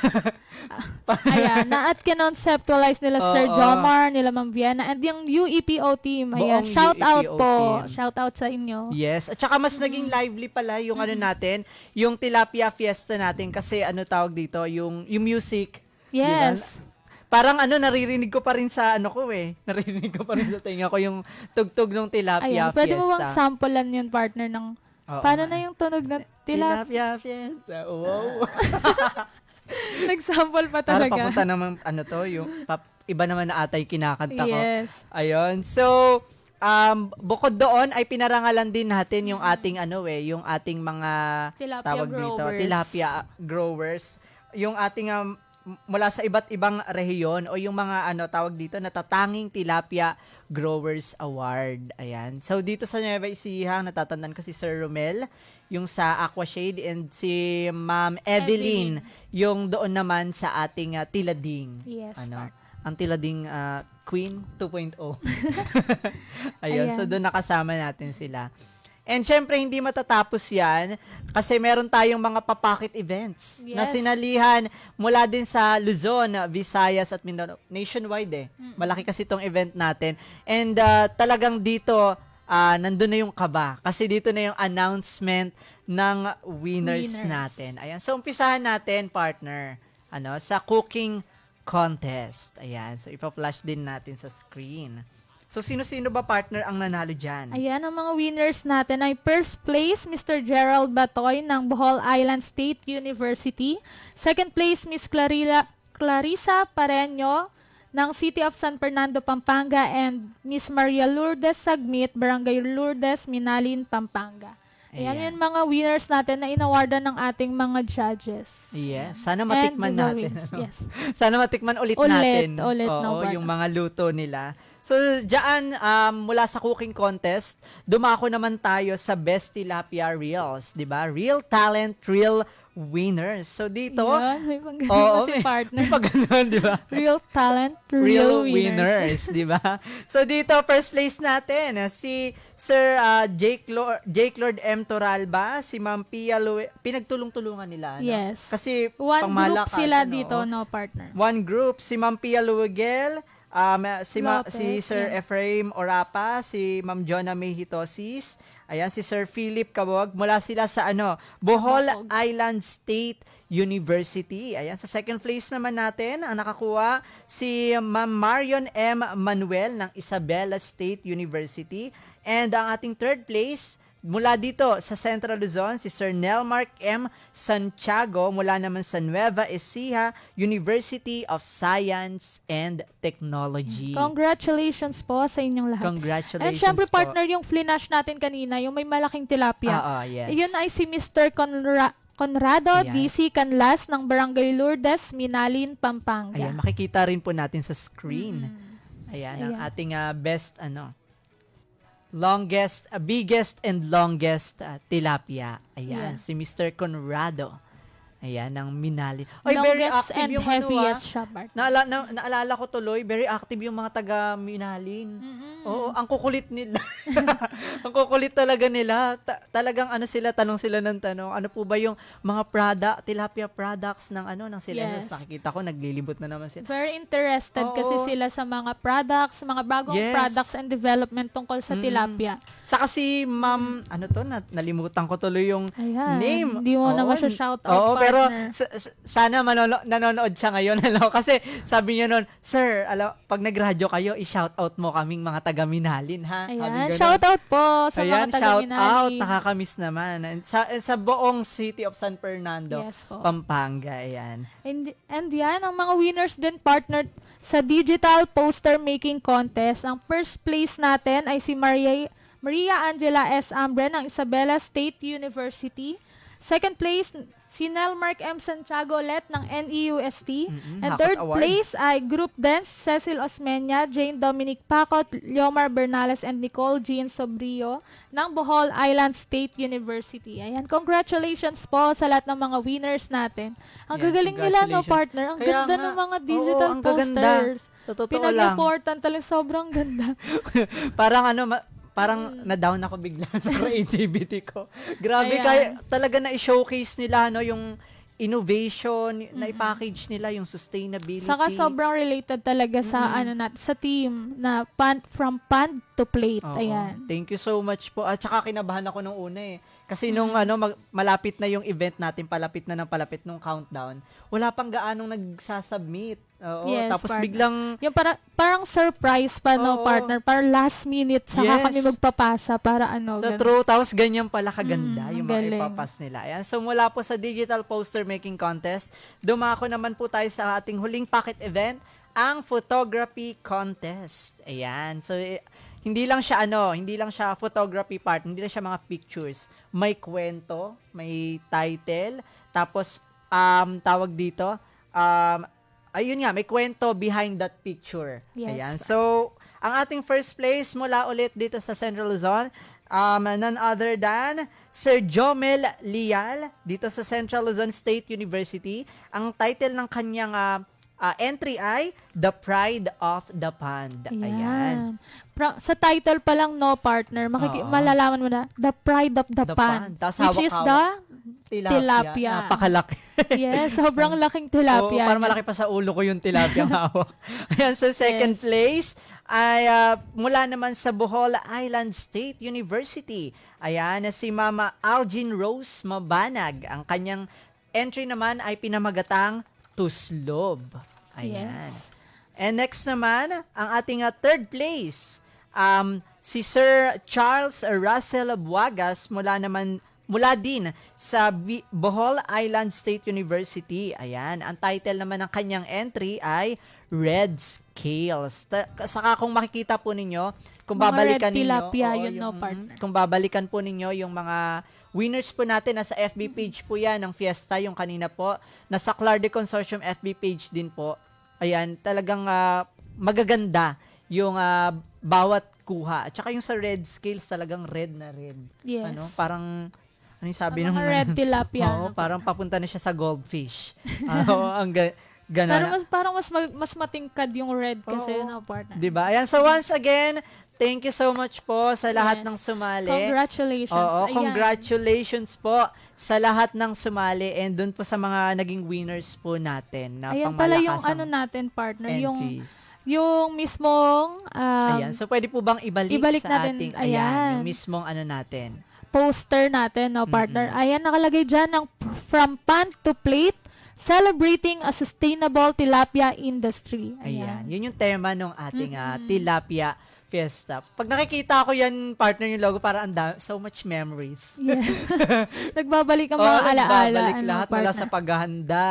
Ayan, na at kinonceptualize nila Sir Oo. Jomar, nila Ma'am Vienna, and yung UEPO team. Ayan, Buong shout out UEPO po. team. Shout out sa inyo. Yes. At saka mas naging lively pala yung ano natin, yung tilapia fiesta natin kasi ano tawag dito, yung music. Yes. Parang naririnig ko pa rin sa ano ko eh. Naririnig ko pa rin sa tenga ko yung tugtug ng tilapia Ayan, pwede mo bang fiesta. samplean yun, partner, ng Oo paano nga. na yung tunog ng tilapia? Tilapia fiesta. Wow. Nag-sample pa Para talaga. papunta naman iba naman na atay kinakanta ko. Yes. Ayun. So, bukod doon ay pinarangalan din natin yung ating yung ating mga Tilapia tawag dito, growers. tilapia growers. Yung ating mula sa iba't ibang rehiyon o yung mga tawag dito, natatanging tilapia growers award. Ayan. So dito sa Nueva Ecija, natatandaan ko si Sir Romel, yung sa Aquashade, and si Ma'am Evelyn, yung doon naman sa ating Tilading. Yes, Ang Tilading Queen 2.0. Ayun, Ayan. so doon nakasama natin sila. And syempre, hindi matatapos yan kasi meron tayong mga papacket events na Yes. sinalihan mula din sa Luzon, Visayas at Mindanao. Nationwide eh. Malaki kasi itong event natin. And talagang dito, nandun na yung kaba. Kasi dito na yung announcement ng winners natin. Ayan. So, umpisahan natin, partner, sa cooking contest. Ayan. So, ipa-flash din natin sa screen. So, sino-sino ba, partner, ang nanalo dyan? Ayan, ang mga winners natin ay first place, Mr. Gerald Batoy ng Bohol Island State University. Second place, Miss Clarissa Pareño ng City of San Fernando, Pampanga, and Miss Maria Lourdes Sagmit, Barangay Lourdes, Minalin, Pampanga. Ayan, yung mga winners natin na inawardan ng ating mga judges. Yes. Sana matikman And the natin. wins, yes. Sana matikman ulit Ulit, natin. ulit, Oo, no, partner. yung mga luto nila. So, diyan, mula sa cooking contest, dumako naman tayo sa Best Tilapia Reels, di ba? Real Talent, Real Winners. So, dito, Yan, may pang oo, si may- partner. may pag-ganon, di ba? Real talent, Real real winners, winners. di ba? So, dito, first place natin, si Sir Jake Lord M. Toralba, si Ma'am Pia pinagtulong-tulungan nila. Yes. Kasi, One group pangmalakasan, sila oo. dito, no, partner. One group, si Ma'am Pia Luwagel, si Lopez, Sir yeah. Ephraim Orapa, si Ma'am Jonah May Hitosis, ayan, si Sir Philip Kabog, mula sila sa Bohol Bacog. Island State University. Ayan, sa second place naman natin, ang nakakuha si Ma'am Marion M. Manuel ng Isabela State University. And ang ating third place, mula dito sa Central Luzon, si Sir Nelmark M. Santiago, mula naman sa Nueva Ecija University of Science and Technology. Congratulations po sa inyong lahat. Congratulations And syempre, po. partner, yung flinash natin kanina, yung may malaking tilapia. Yes. Yun ay si Mr. Conrado Ayan. DC Canlas ng Barangay Lourdes, Minalin, Pampanga. Ayan, makikita rin po natin sa screen. Ayan, ang Ayan. ating best, biggest and longest tilapia. Ayan, Yeah. si Mr. Conrado. Ayan, ng Minalin. Oy, very Longest active and yung heaviest siya, partner. naalala ko tuloy, very active yung mga taga Minalin. Mm-mm. Oo, ang kukulit nila. Ang kukulit talaga nila. Talagang ano sila, tanong sila ng tanong. Ano po ba yung mga tilapia products ng ng Silenos? Yes. Nakikita ko, naglilibot na naman sila. Very interested kasi Oo. sila sa mga products, mga bagong Yes. products and development tungkol sa tilapia. Saka si Ma'am, nalimutan ko tuloy yung Ayan. name. Hindi mo naman Oo, siya shout out, Oo, pero partner. sana nanonood siya ngayon. Kasi sabi niya nun, Sir, pag nag-radyo kayo, i-shout out mo kaming mga taga Minalin, ha? Sabi Ayan, ganun. shout out po sa Ayan, mga shout out. taga-Minali. Nakakamiss naman. And sa buong city of San Fernando, Yes po. Pampanga. Ayan. And yan, ang mga winners din partner sa Digital Poster Making Contest. Ang first place natin ay si Maria Angela S. Ambre ng Isabela State University. Second place, si Nelmark M. Santiago ulit ng NEUST. And Hakot third Award. place ay Group Dance, Cecil Osmeña, Jane Dominic Pacot, Leomar Bernales, and Nicole Jean Sobrio ng Bohol Island State University. Ayan, congratulations po sa lahat ng mga winners natin. Ang Yan, gagaling nila, no, congratulations. partner? Ang Kaya ganda nga. ng mga digital Oo, ang gaganda. posters. Sa totoo lang. Pinag-effortan talaga, sobrang ganda. Parang na-down ako bigla sa creativity ko. Grabe, Ayan. kaya talaga na-showcase nila yung innovation, na-package nila yung sustainability. Saka sobrang related talaga sa sa team na from pan to plate. Oo. Ayan. Thank you so much po. At saka kinabahan ako nung una eh. Kasi nung malapit na yung event natin, palapit na ng palapit nung countdown, wala pang gaanong nagsasubmit. Oo, Yes, tapos partner. biglang Yung parang surprise pa, no, Oo. partner? Parang last minute, saka Yes. kami magpapasa para sa ganun. true, tapos ganyan pala kaganda yung ang mga galing. ipapas nila. Ayan. So mula po sa Digital Poster Making Contest, dumako naman po tayo sa ating huling packet event, ang Photography Contest. Ayan. So hindi lang siya photography part, hindi lang siya mga pictures. May kwento, may title, tapos tawag dito, ayun nga, may kwento behind that picture. Yes. Ayan. So, ang ating first place mula ulit dito sa Central Luzon, none other than Sir Jomel Lial dito sa Central Luzon State University. Ang title ng kanyang entry ay The Pride of the Pond. Ayan. Ayan. Sa title pa lang, no, partner, Oo. malalaman mo na, The Pride of the The Pan. Pan. Tapos Which is the hawak-hawak. Tilapia. Napakalaki. yes, sobrang laking tilapia. Oo, parang niya. malaki pa sa ulo ko yung tilapia ang hawak. Ayan, so second Yes. place ay mula naman sa Bohol Island State University. Ayan, si Mama Algin Rose Mabanag. Ang kanyang entry naman ay pinamagatang Tuslob. Ayan. Yes. And next naman, ang ating third place, si Sir Charles Russell Buagas mula din sa Bohol Island State University. Ayan, ang title naman ng kanyang entry ay Red Scales. Saka kung makikita po ninyo, kung Mga babalikan red ninyo, tilapia, oo, yun, no, partner. kung babalikan po ninyo yung mga winners po natin, nasa FB page po yan ng Fiesta, yung kanina po, nasa Clarde Consortium FB page din po. Ayan, talagang magaganda yung bawat kuha. At saka yung sa red scales, talagang red na red. Yes. Parang, ano yung sabi Ang nung... mga red tilapia. Oo, no? parang papunta na siya sa goldfish. Oo, ang Pero ganon. parang mas matingkad yung red kasi, Oo. no, partner. Diba? Ayan, so once again, thank you so much po sa lahat Yes. ng sumali. Congratulations. Oo, Ayan. congratulations po sa lahat ng sumali and dun po sa mga naging winners po natin na Ayan pala yung pangmalakasang natin, partner. entries. Yung mismong Ayan, so pwede po bang ibalik sa natin, ating, ayan. yung mismong natin. poster natin, no, partner. Ayan, nakalagay dyan ng From Pan to Plate, Celebrating a Sustainable Tilapia Industry. Ayan, yun yung tema ng ating Tilapia Fiesta. Pag nakikita ko yan, partner, yung logo, para so much memories. Yes. Nagbabalik ang Oo, mga alaala. nagbabalik ano, lahat mula partner. sa paghahanda.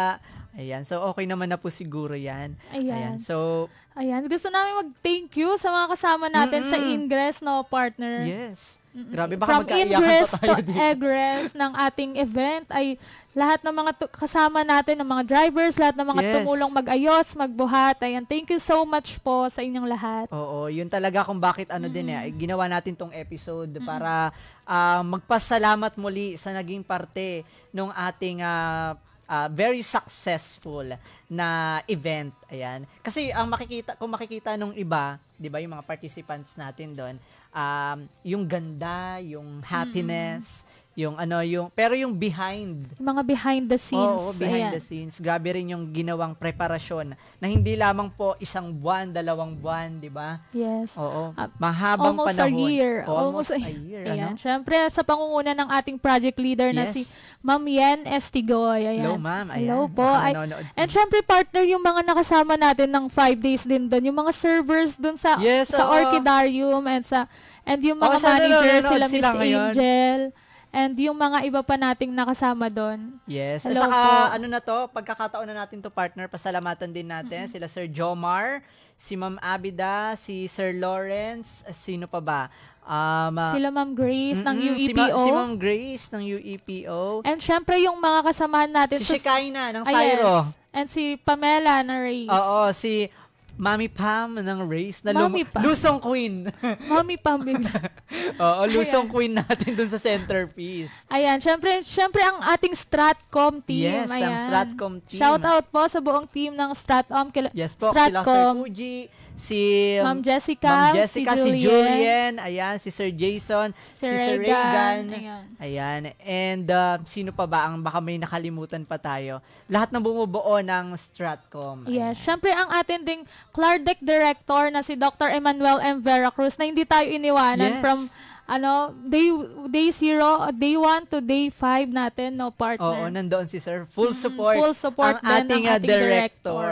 Ayan, so okay naman na po siguro yan. Ayan. So, Ayan, gusto namin mag-thank you sa mga kasama natin sa Ingress, no, partner. yes. Grabe, baka From magkaiyakan Ingress pa to tayo dito. Egress ng ating event ay lahat ng mga kasama natin, ng mga drivers, lahat ng mga Yes. tumulong mag-ayos, magbuhat. Ayan, thank you so much po sa inyong lahat. Oo, yun talaga kung bakit ginawa natin tong episode para magpasalamat muli sa naging parte nung ating very successful na event. Ayan. Kasi kung makikita nung iba, 'di ba, yung mga participants natin doon, yung ganda, yung happiness, pero yung behind. Mga behind the scenes. Oo, behind Ayan. the scenes. Grabe rin yung ginawang preparasyon na hindi lamang po 1 buwan, 2 buwan, 'di ba? Yes. Oo. Ah, Mahabang Almost panahon. a year. Almost a year. Ayan. Ano? Syempre, sa pangunguna ng ating project leader na Yes. si Ma'am Yen Estigoy. Ayan. Hello, ma'am. Ayan. Hello po. Baka Ay, nanonood and syempre, partner, yung mga nakasama natin ng 5 days din doon. Yung mga servers doon sa Yes, oo. Orchidarium and yung mga sana managers, nanonood sila sila Miss ngayon. Angel. And yung mga iba pa nating nakasama doon. Yes. Hello At saka, po. pagkakataon na natin to partner, pasalamatan din natin sila Sir Jomar, si Ma'am Abida, si Sir Lawrence, sino pa ba? Sila Ma'am Grace ng si UEPO. Ma'am Grace ng UEPO. And syempre, yung mga kasamahan natin. Si Shekinah ng Ah, yes. Syro. And si Pamela na Reyes. Oo, si Mami Pam ng Race na Mami Pam. Lusong Queen. Mami Pambing. Oo, Lusong Queen natin dun sa centerpiece. Ayan, syempre ang ating Stratcom team. Yes, ang Ayan. Stratcom team. Shout out po sa buong team ng Stratcom. Yes po, sila Sir Stratcom. Fuji, si Ma'am Jessica, si Julian, ayan, si Sir Jason, si Sir Reagan. Ayan. Ayan. And sino pa ba ang baka may nakalimutan pa tayo? Lahat ng bumubuo ng Stratcom. Yes, syempre ang ating ding Clardeck director na si Dr. Emmanuel M. Veracruz na hindi tayo iniwanan Yes. from day 0, day 1 to day 5 natin, no, partner. Oo, nandoon si Sir. Full support. Full support ang din ating, ng ating director.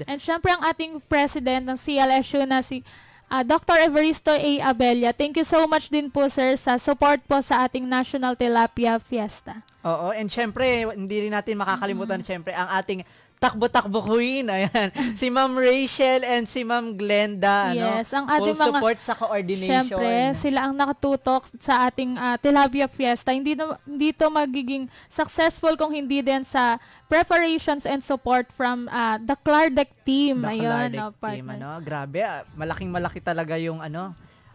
And syempre ang ating president ng CLSU na si Dr. Evaristo A. Abella. Thank you so much din po, sir, sa support po sa ating National Tilapia Fiesta. Oo, and syempre, hindi rin natin makakalimutan syempre ang ating takbo-takbo queen. Ayan. Si Ma'am Rachel and si Ma'am Glenda. Yes, ang Full ating mga- support sa coordination. Syempre, sila ang nakatutok sa ating Tilapia Fiesta. Hindi to magiging successful kung hindi din sa preparations and support from the Clardeck team. The Ayun, Clardeck no, team, partner. Grabe, malaking-malaki talaga yung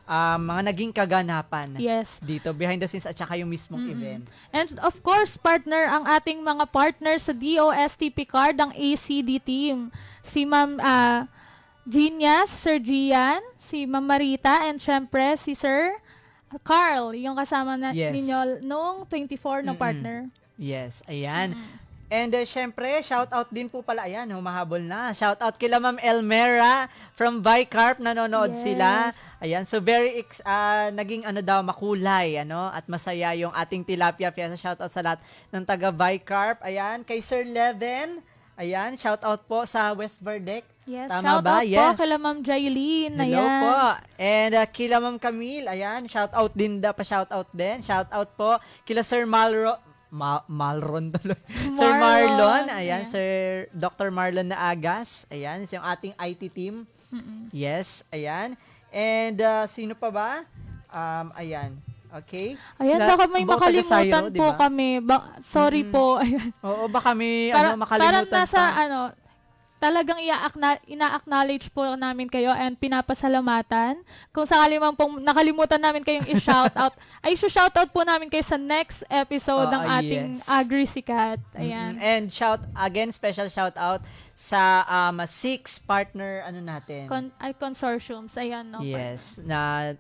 mga naging kaganapan Yes. dito behind the scenes at saka yung mismong event. And of course, partner, ang ating mga partners sa DOST Picard, ang ACD team. Si Ma'am Genius, Sir Gian, si Ma'am Marita, and syempre si Sir Carl, yung kasama Yes. ninyo nung 24 na partner. Yes, ayan. And syempre, shout out din po pala, ayan, humahabol na. Shout out kila Ma'am Elmera from Bicarp, nanonood Yes. sila. Ayan, so naging makulay, at masaya yung ating Tilapia Fiesta. Shout out sa lahat ng taga Bicarp. Ayan, kay Sir Leven. Ayan, shout out po sa West Verdeck. Yes, Tama shout ba? out Yes. po kala Ma'am Jailene. Hello Ayan. po. And kila Ma'am Camille, ayan, shout out din, pa-shout out din. Shout out po kila Sir Malron tuloy. Sir Marlon, ayan, ayan. Sir Dr. Marlon na Agas, ayan, yung ating IT team. Yes, ayan. And sino pa ba? Ayan. Okay. Ayan, baka may ang bawat taga makalimutan Syro, po diba? kami. Sorry po. Ayan. Oo, baka may Parang makalimutan nasa pa. talagang ina-acknowledge po namin kayo and pinapasalamatan. Kung sakali man pong nakalimutan namin kayong i-shout out, ay shout out po namin kayo sa next episode ng ating Yes. AgriSikat. Ayan. And special shout out sa 6 partner natin. Consortiums. Ayan, no? Yes, na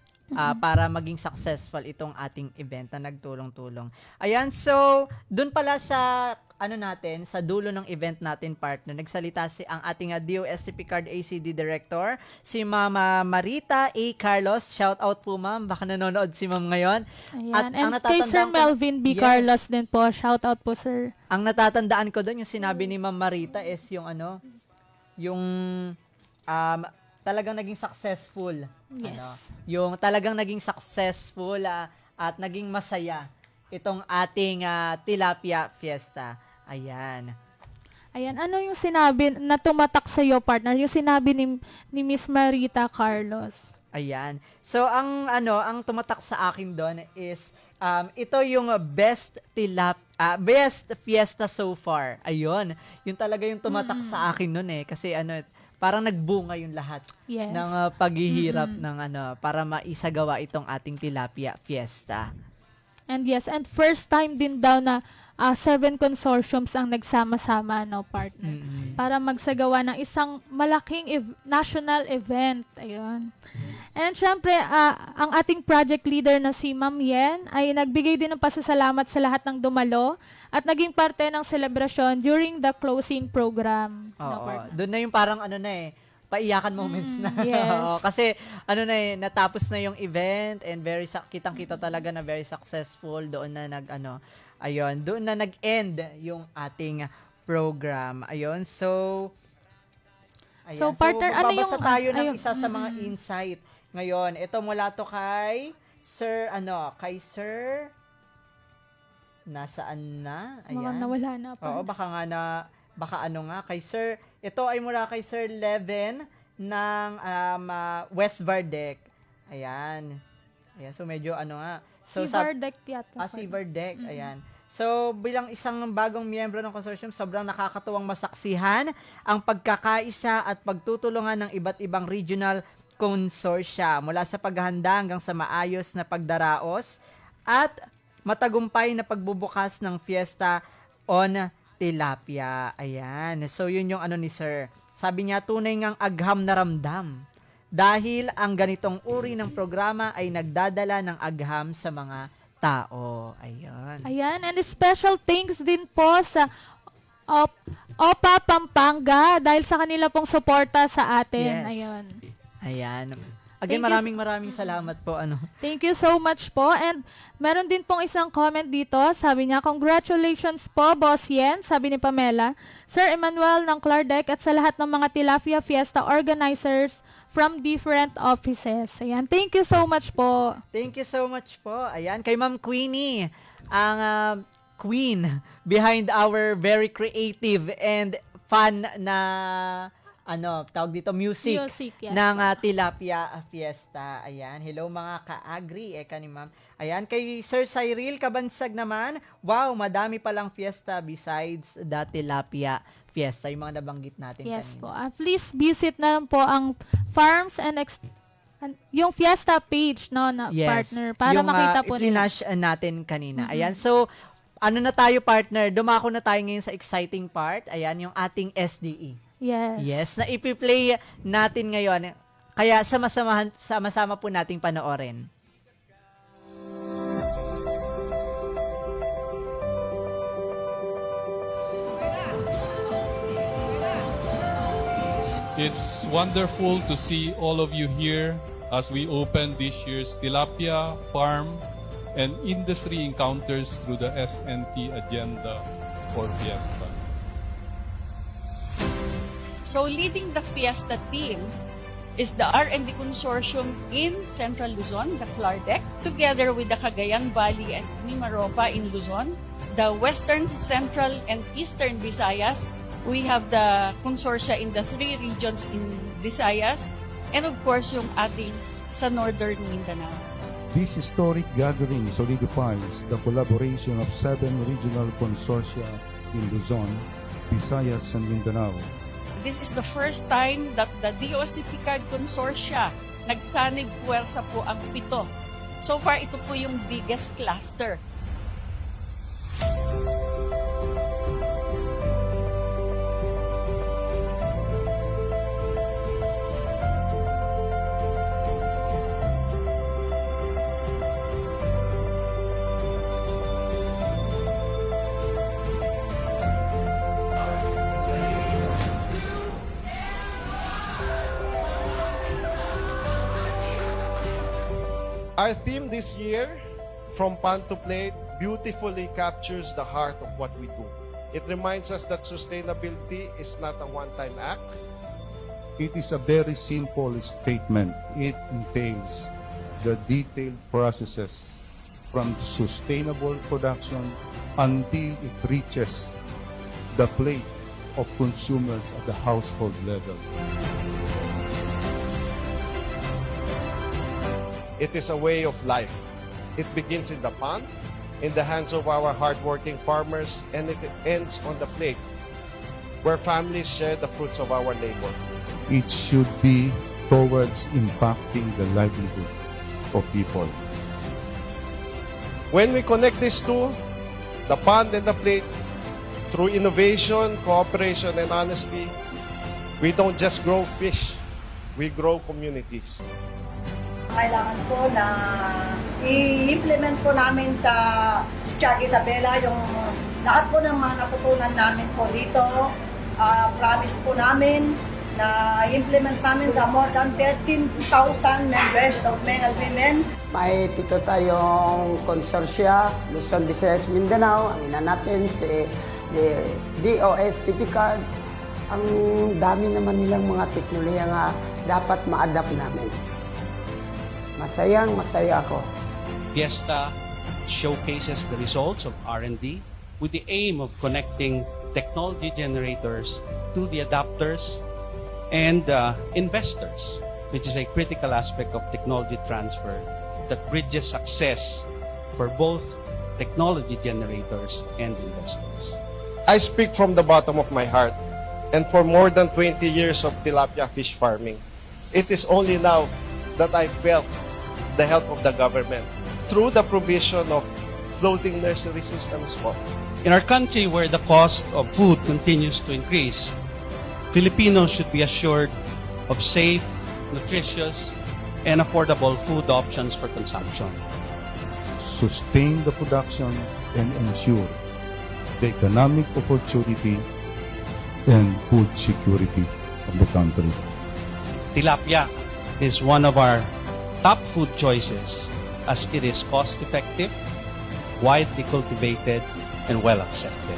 para maging successful itong ating event na nagtulong-tulong. Ayan, so dun pala sa natin, sa dulo ng event natin, partner, nagsalita ang ating DOST Picard ACD Director, si Mama Marita A. Carlos. Shout out po, ma'am. Baka nanonood si ma'am ngayon. Ayan. At And ang kay Sir natatandaan ko- Melvin B. Yes. Carlos din po. Shout out po, sir. Ang natatandaan ko doon, yung sinabi ni Ma'am Marita is yung yung talagang naging successful. Yes. Yung talagang naging successful at naging masaya itong ating Tilapia Fiesta. Ayan. Ayan, ano yung sinabi na tumatak sa iyo, partner? Yung sinabi ni Miss Marita Carlos. Ayan. So ang tumatak sa akin doon is ito yung best fiesta so far. Ayun. Yun talaga yung tumatak sa akin noon kasi parang nagbunga yung lahat Yes. ng paghihirap ng para maisagawa itong ating Tilapia Fiesta. And yes, and first time din daw na 7 consortiums ang nagsama-sama, no, partner, para magsagawa ng isang malaking national event. Ayun. And syempre, ang ating project leader na si Ma'am Yen ay nagbigay din ng pasasalamat sa lahat ng dumalo at naging parte ng selebrasyon during the closing program. No, Oo. partner? Doon na yung parang ano na eh, paiyakan moments na. yes. Oo, kasi ano na eh, natapos na yung event and kitang-kita talaga na very successful. Doon na ayun, doon na nag-end yung ating program. Ayun, so So, partner, ano magbabasa yung- tayo ng ayun, isa sa mga insight ngayon. Ito mula to kay Sir nasaan na? Mga Ayan. nawala na, Oo, partner. baka kay Sir, ito ay mula kay Sir Leven ng West Vardec. Ayan. Ayan, so medyo So, Si Vardec yata. si partner. Vardec, ayan. So, bilang isang bagong miyembro ng consortium, sobrang nakakatuwang masaksihan ang pagkakaisa at pagtutulungan ng iba't ibang regional consortia mula sa paghahanda hanggang sa maayos na pagdaraos at matagumpay na pagbubukas ng Fiesta on Tilapia. Ayan. So, yun yung ni Sir. Sabi niya, tunay ngang agham na ramdam. Dahil ang ganitong uri ng programa ay nagdadala ng agham sa mga tao. Ayun. Ayan, and special thanks din po sa OPA Pampanga dahil sa kanila pong suporta sa atin. Yes. Ayun. Ayan. Thank Again, you maraming salamat po. Thank you so much po. And meron din pong isang comment dito. Sabi niya, congratulations po, Boss Yen. Sabi ni Pamela. Sir Emmanuel ng Clardeck at sa lahat ng mga Tilapia Fiesta organizers from different offices. Ayan. Thank you so much po. Thank you so much po. Ayan, kay Ma'am Queenie, ang queen behind our very creative and fun na tawag dito, music Yes, ng Tilapia Fiesta. Ayan, hello mga ka-agri, ni Ma'am. Ayan, kay Sir Cyril Kabansag naman, wow, madami palang fiesta besides the Tilapia Fiesta, yung mga nabanggit natin Yes kanina. po. Please visit na lang po ang Farms and yung Fiesta page, no, na partner, para yung, makita po nila. flash natin kanina. Ayan, so, na tayo, partner? Dumako na tayo ngayon sa exciting part. Ayan, yung ating SDE. Yes. Yes, na ipi-play natin ngayon. Kaya sama-sama po nating panoorin. It's wonderful to see all of you here as we open this year's Tilapia Farm and Industry Encounters through the SNT agenda for Fiesta. So leading the Fiesta team is the R&D Consortium in Central Luzon, the Clardeck, together with the Cagayan Valley and Mimaropa in Luzon, the Western, Central, and Eastern Visayas. We have the consortia in the 3 regions in Visayas, and of course yung ating sa Northern Mindanao. This historic gathering solidifies the collaboration of 7 regional consortia in Luzon, Visayas, and Mindanao. This is the first time that the DOST-PICARD Consortia nagsanib puwersa po ang 7. So far, ito po yung biggest cluster. Our theme this year, From Pan to Plate, beautifully captures the heart of what we do. It reminds us that sustainability is not a one-time act. It is a very simple statement. It entails the detailed processes from sustainable production until it reaches the plate of consumers at the household level. It is a way of life. It begins in the pan, in the hands of our hardworking farmers, and it ends on the plate, where families share the fruits of our labor. It should be towards impacting the livelihood of people. When we connect these two, the pond and the plate, through innovation, cooperation, and honesty, we don't just grow fish, we grow communities. Kailangan po na i-implement po namin sa Tiag Isabela yung lahat po ng mga natutunan namin po dito. Promise po namin na i-implement namin sa more than 13,000 members of men and women. May pito tayong konsorsya, Luzon, Visayas, Mindanao. Ang ina natin si DOST Picard. Ang dami naman nilang mga teknolohiya nga dapat ma-adapt namin. Masayang masaya ako. Fiesta showcases the results of R&D with the aim of connecting technology generators to the adapters and investors, which is a critical aspect of technology transfer that bridges success for both technology generators and investors. I speak from the bottom of my heart, and for more than 20 years of tilapia fish farming, it is only now that I felt the help of the government through the provision of floating nursery systems po. In our country where the cost of food continues to increase, Filipinos should be assured of safe, nutritious, and affordable food options for consumption. Sustain the production and ensure the economic opportunity and food security of the country. Tilapia is one of our top food choices as it is cost-effective, widely cultivated, and well accepted.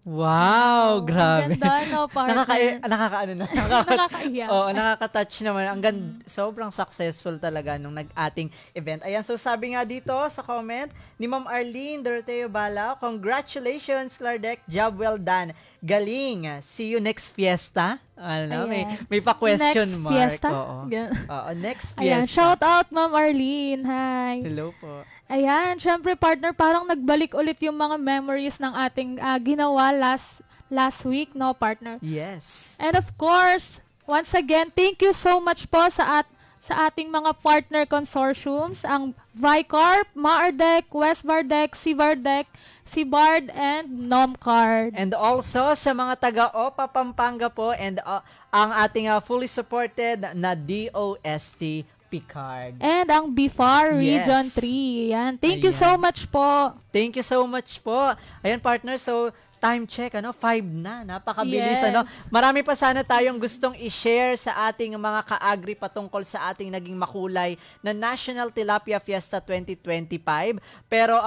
Wow, grabe. Ganda, no, partner? Nakakaano na. Nakakaiyak. Oo, nakaka-touch naman. Sobrang successful talaga nung ating event. Ayan, so sabi nga dito sa comment ni Ma'am Arlene Doroteo Bala, congratulations, Clardeck. Job well done. Galing. See you next fiesta. Ano, Ayan. may pa-question Next mark. fiesta? Oo. Oo, next Ayan, fiesta. shout out Ma'am Arlene. Hi. Hello po. Ayan, syempre partner, parang nagbalik ulit yung mga memories ng ating ginawa last week, no partner? Yes. And of course, once again, thank you so much po sa ating mga partner consortiums, ang Vicorp, Maardec, West Vardec, Cvardec, Cbard, and Nomcard. And also sa mga taga-OPA Pampanga po and ang ating fully supported na DOST Picard. And ang BFAR Yes. Region 3. Yan. Thank you so much po. Thank you so much po. Ayan partner, so time check, 5 na. Napakabilis, Yes. Marami pa sana tayong gustong i-share sa ating mga ka-agri patungkol sa ating naging makulay na National Tilapia Fiesta 2025. Pero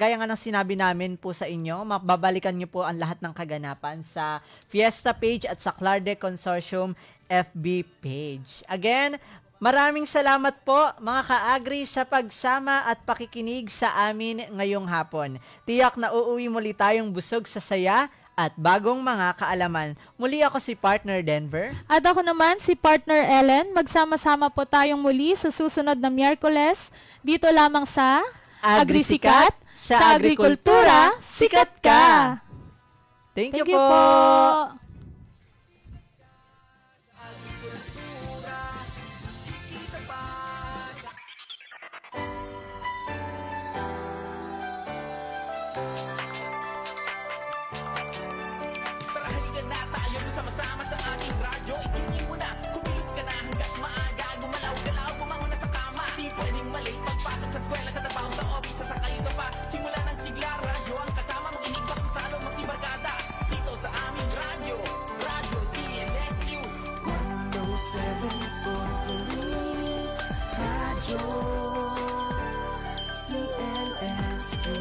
gaya nga ng sinabi namin po sa inyo, mababalikan niyo po ang lahat ng kaganapan sa Fiesta page at sa Clardeck Consortium FB page. Again, maraming salamat po mga ka-agri sa pagsama at pakikinig sa amin ngayong hapon. Tiyak na uuwi muli tayong busog sa saya at bagong mga kaalaman. Muli ako si Partner Denver. At ako naman si Partner Ellen. Magsama-sama po tayong muli sa susunod na Miyerkules dito lamang sa Agrisikat, sa agrikultura, sikat ka! Thank you po! Tara halika na tayo sama-sama sa ating radyo. I-tune mo na, kumilos ka na hanggat maaga. Gumalaw-galaw, bumangon na sa kama. Di pwedeng mali, pagpasok sa eskwela, sa trabaho, sa office, sa kayo ka pa. Simula ng sigla, radyo ang kasama. Makinig pa kung salo, magtibarkada. Dito sa aming radyo, Radyo CLSU 107.3 Radyo CLSU.